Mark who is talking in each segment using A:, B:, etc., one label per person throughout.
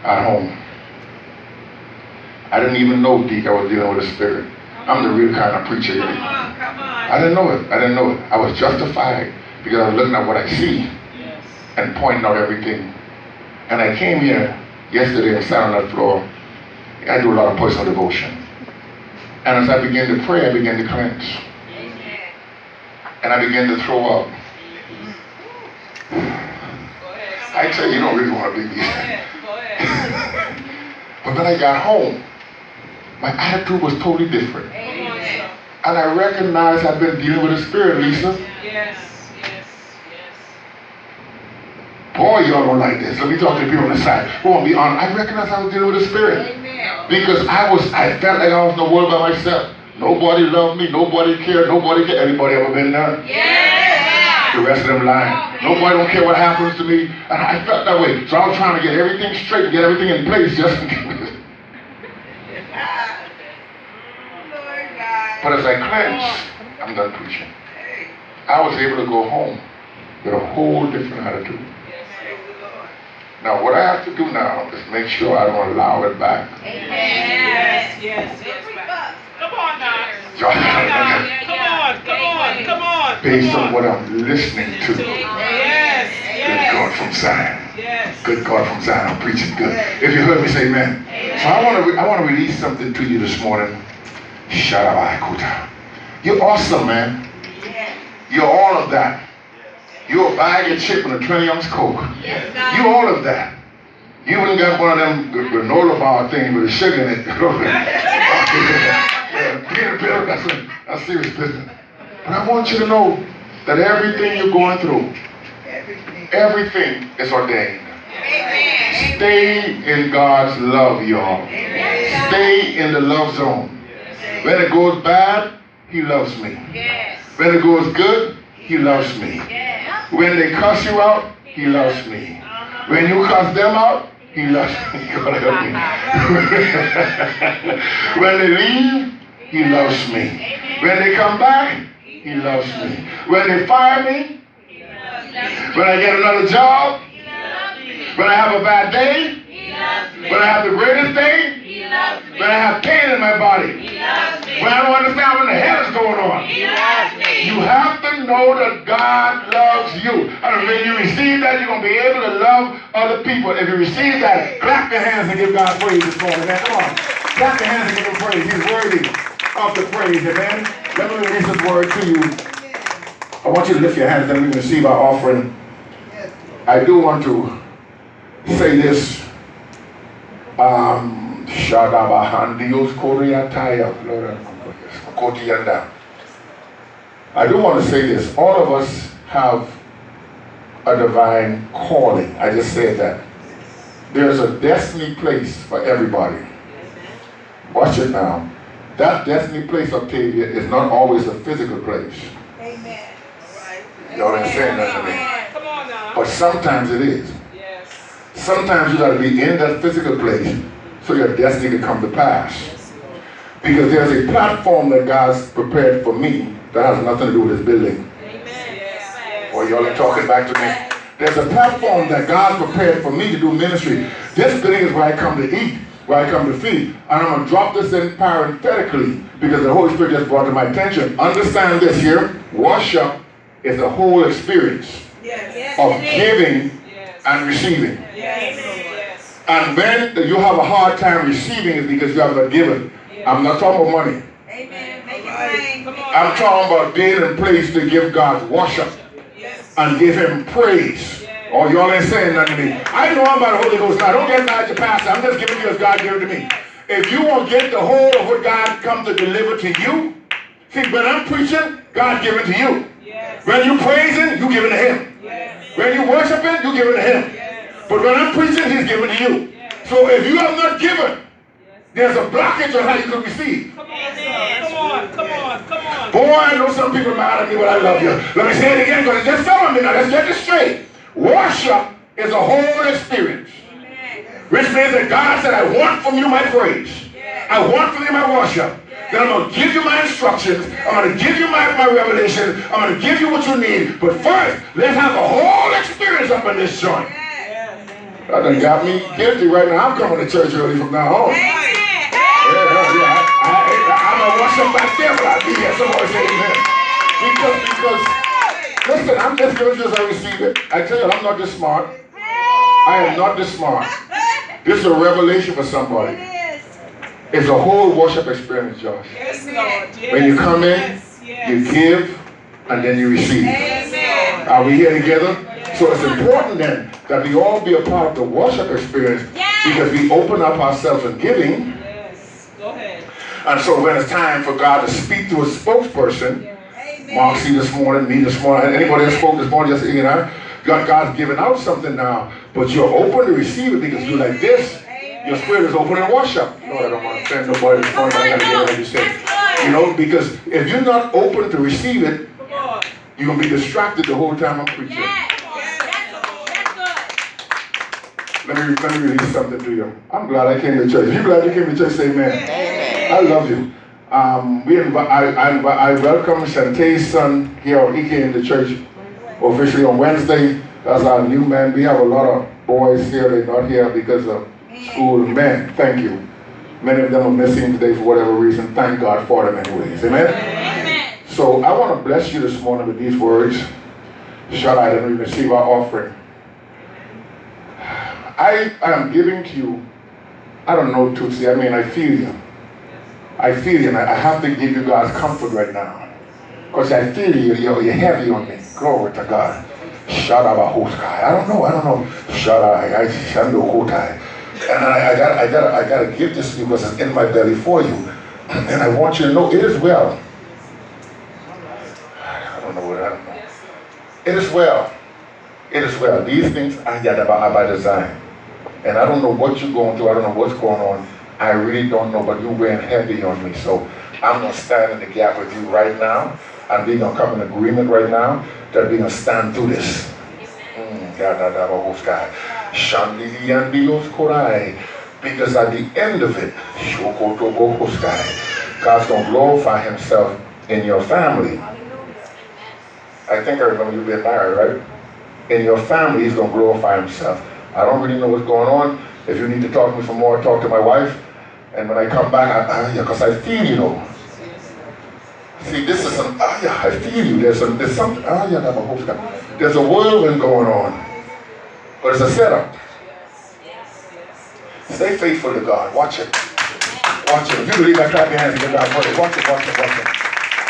A: at home. I didn't even know deep I was dealing with a spirit. I'm the real kind of preacher.
B: Come on, come on.
A: I didn't know it. I didn't know it. I was justified because I was looking at what I see and pointing out everything. And I came here yesterday and sat on that floor. I do a lot of personal devotion. And as I began to pray, I began to cleanse. And I began to throw up. I tell you, you don't really want to be here. But when I got home, my attitude was totally different. And I recognized I'd been dealing with a spirit, Lisa.
B: Yes.
A: Boy, y'all don't like this. Let me talk to the people on the side. Who won't be honest. I recognized I was dealing with a spirit. Because I felt like I was in the world by myself. Nobody loved me. Nobody cared. Nobody cared. Anybody ever been there?
B: Yes.
A: The rest of them lying. Nobody don't care what happens to me. And I felt that way. So I was trying to get everything straight, get everything in place just in case. But as I cleansed, I'm done preaching. I was able to go home with a whole different attitude. Now, what I have to do now is make sure I don't allow it back.
B: Yes. Come on now. Come on.
A: Based on what I'm listening to.
B: Yes.
A: Good God from Zion.
B: Yes.
A: Good God from Zion. I'm preaching good. If you heard me, say amen. So I want to release something to you this morning. Sharabakuta. You're awesome, man. You're all of that. You're a bag of chip and a 20-ounce Coke. You're all of that. You even got one of them granola bar things with a sugar in it. That's serious business. But I want you to know that everything you're going through, everything is ordained. Stay in God's love, y'all. Stay in the love zone. When it goes bad, He loves me. When it goes good, He loves me. When they cuss you out, He loves me. When you cuss them out, He loves me. God help me. When they leave, He loves me. When they come back, He loves me. When they fire me, when I get another job, when I have a bad day, when I have the greatest day, when I have pain in my body, when I don't understand what the hell is going on. You have to know that God loves you. And when you receive that, you're going to be able to love other people. If you receive that, clap your hands and give God praise this morning, man. Come on. Clap your hands and give Him praise. He's worthy of the praise, amen. Let me release this word to you. I want you to lift your hands and we receive our offering. I do want to say this. I do want to say this. All of us have a divine calling. I just said that. There's a destiny place for everybody. Watch it now. That destiny place, Octavia, is not always a physical place.
B: Amen.
A: Y'all ain't saying that to me.
B: Come on now.
A: But sometimes it is.
B: Yes.
A: Sometimes you got to be in that physical place so your destiny can come to pass. Because there's a platform that God's prepared for me that has nothing to do with this building.
B: Amen.
A: Or y'all ain't talking back to me. There's a platform that God's prepared for me to do ministry. This building is where I come to eat, where I come to feed. And I'm going to drop this in parenthetically because the Holy Spirit just brought to my attention. Understand this here. Worship is a whole experience of giving and receiving. And when you have a hard time receiving is because you have not given. I'm not talking about money. I'm talking about being in place to give God worship and give Him praise. Oh, y'all ain't saying nothing to me. I know I'm by the Holy Ghost now. Don't get mad at your pastor. I'm just giving you as God gave it to me. If you won't get the whole of what God comes to deliver to you, see, when I'm preaching, God give it to you. When you praising, you give it to Him. When you worshiping, you give it to Him. But when I'm preaching, He's giving to you. So if you have not given, there's a blockage on how you can receive.
B: Come on.
A: Boy, I know some people are mad at me, but I love you. Let me say it again because it just fell on me now. Let's get this straight. Worship is a whole experience. Which means that God said, I want from you my praise. I want from you my worship. Then I'm going to give you my instructions. I'm going to give you my revelation. I'm going to give you what you need. But first, let's have a whole experience up in this joint. That done got me guilty right now. I'm coming to church early from now on. I'm going to worship back there, but I'll be here. Somebody say amen. Because, listen, I'm just giving you as I receive it. I tell you, I'm not this smart. I am not this smart. This is a revelation for somebody. It's a whole worship experience, Josh.
B: Yes, Lord. Yes.
A: When you come in, you give, and then you receive.
B: Amen.
A: Are we here together? So it's important then that we all be a part of the worship experience because we open up ourselves in giving.
B: Yes. Go ahead.
A: And so when it's time for God to speak to a spokesperson, Marcy this morning, me this morning, anybody that spoke this morning, just, you know, God's giving out something now, but you're open to receive it because you're like this. Your spirit is open in worship. Lord, I don't want to offend nobody this morning, but I got to get what you say. You know, because if you're not open to receive it, you're going to be distracted the whole time I'm preaching. Let me release something to you. I'm glad I came to church. If you're glad you came to church, say amen. Amen. I love you. I welcome Shantae's son here. He came to church officially on Wednesday. That's our new man. We have a lot of boys here. They're not here because of school. Men, thank you. Many of them are missing today for whatever reason. Thank God for them anyways. Amen? Amen. So I want to bless you this morning with these words. Shall I then receive our offering? I am giving to you, I don't know, Tootsie, I mean, I feel you. I feel you, and I have to give you God's comfort right now. Because I feel you, you're heavy on me. Glory to God. Shadabahoskai. I don't know. Shadai. And I gotta give this to you because it's in my belly for you. And I want you to know it is well. I don't know. It is well. It is well. These things are by design. And I don't know what you're going through. I don't know what's going on. I really don't know, but you're weighing heavy on me. So I'm going to stand in the gap with you right now. And we're going to come in agreement right now that we're going to stand through this. Because at the end of it, God's going to glorify himself in your family. I think I remember you being married, right? In your family, he's going to glorify himself. I don't really know what's going on. If you need to talk to me some more, talk to my wife. And when I come back, because I feel you know. See, this is some, I feel you. There's something, there's a whirlwind going on. But it's a setup. Stay faithful to God. Watch it. Watch it. If you believe that, clap your hands and give God praise. Watch it.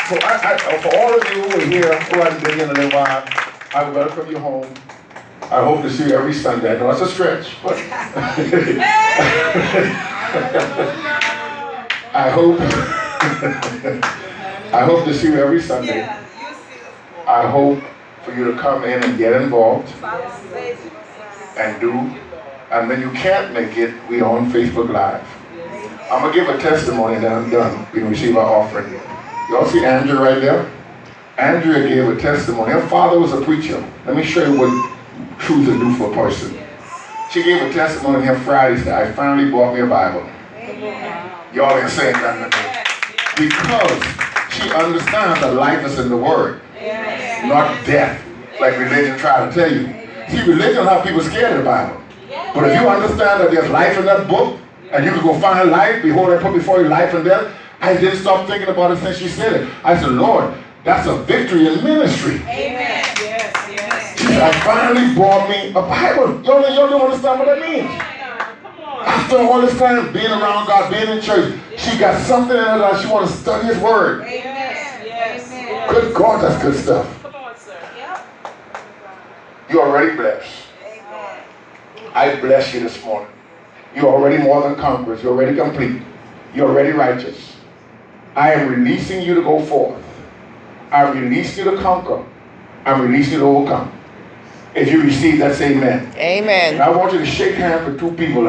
A: So for all of you who are here, who haven't been in a little while, I welcome you home. I hope to see you every Sunday. I know it's a stretch, but I hope to see you every Sunday. I hope for you to come in and get involved and do. And when you can't make it, we're on Facebook Live. I'm going to give a testimony and then I'm done. We can receive our offering. Y'all see Andrea right there? Andrea gave a testimony. Her father was a preacher. Let me show you what truth to do for a person. She gave a testimony here Friday. Said, I finally bought me a Bible. Y'all ain't saying nothing to me. Because she understands that life is in the Word, not death, like religion try to tell you. See, religion have people scared of the Bible. But if you understand that there's life in that book, and you can go find life, behold, I put before you life and death, I didn't stop thinking about it since she said it. I said, Lord, that's a victory in ministry.
B: Amen. Yes.
A: She said, I finally bought me a Bible. Y'all don't understand what that means. After all this time being around God, being in church, she got something in her that she wants to study His Word.
B: Yes.
A: Good God, that's good stuff.
B: Come on, sir.
A: You're already blessed. I bless you this morning. You're already more than conquerors. You're already complete. You're already righteous. I am releasing you to go forth. I release you to conquer. I release you to overcome. If you receive that, say amen.
C: Amen.
A: And I want you to shake hands with two people.